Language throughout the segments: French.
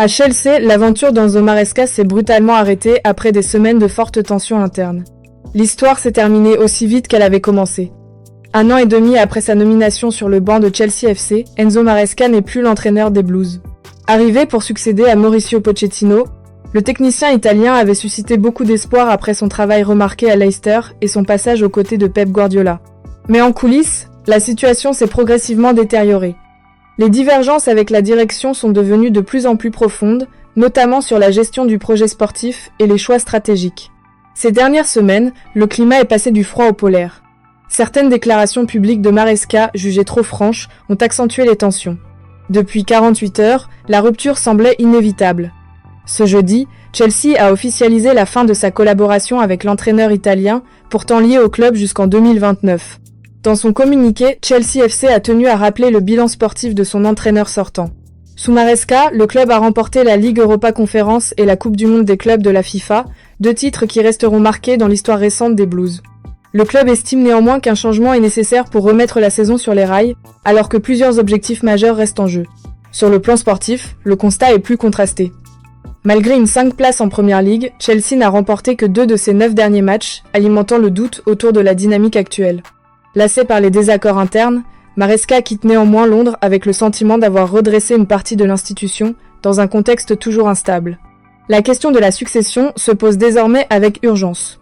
À Chelsea, l'aventure d'Enzo Maresca s'est brutalement arrêtée après des semaines de fortes tensions internes. L'histoire s'est terminée aussi vite qu'elle avait commencé. 1 an et demi après sa nomination sur le banc de Chelsea FC, Enzo Maresca n'est plus l'entraîneur des Blues. Arrivé pour succéder à Mauricio Pochettino, le technicien italien avait suscité beaucoup d'espoir après son travail remarqué à Leicester et son passage aux côtés de Pep Guardiola. Mais en coulisses, la situation s'est progressivement détériorée. Les divergences avec la direction sont devenues de plus en plus profondes, notamment sur la gestion du projet sportif et les choix stratégiques. Ces dernières semaines, le climat est passé du froid au polaire. Certaines déclarations publiques de Maresca, jugées trop franches, ont accentué les tensions. Depuis 48 heures, la rupture semblait inévitable. Ce jeudi, Chelsea a officialisé la fin de sa collaboration avec l'entraîneur italien, pourtant lié au club jusqu'en 2029. Dans son communiqué, Chelsea FC a tenu à rappeler le bilan sportif de son entraîneur sortant. Sous Maresca, le club a remporté la Ligue Europa Conference et la Coupe du Monde des clubs de la FIFA, 2 titres qui resteront marqués dans l'histoire récente des Blues. Le club estime néanmoins qu'un changement est nécessaire pour remettre la saison sur les rails, alors que plusieurs objectifs majeurs restent en jeu. Sur le plan sportif, le constat est plus contrasté. Malgré une 5 places en Premier League, Chelsea n'a remporté que 2 de ses 9 derniers matchs, alimentant le doute autour de la dynamique actuelle. Lassé par les désaccords internes, Maresca quitte néanmoins Londres avec le sentiment d'avoir redressé une partie de l'institution dans un contexte toujours instable. La question de la succession se pose désormais avec urgence.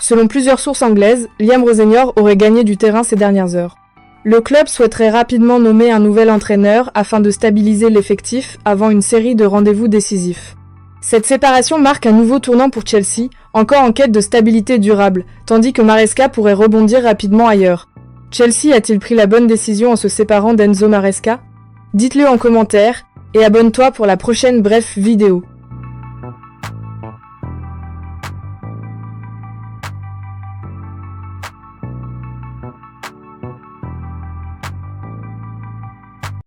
Selon plusieurs sources anglaises, Liam Rosenior aurait gagné du terrain ces dernières heures. Le club souhaiterait rapidement nommer un nouvel entraîneur afin de stabiliser l'effectif avant une série de rendez-vous décisifs. Cette séparation marque un nouveau tournant pour Chelsea, encore en quête de stabilité durable, tandis que Maresca pourrait rebondir rapidement ailleurs. Chelsea a-t-il pris la bonne décision en se séparant d'Enzo Maresca ? Dites-le en commentaire, et abonne-toi pour la prochaine bref vidéo.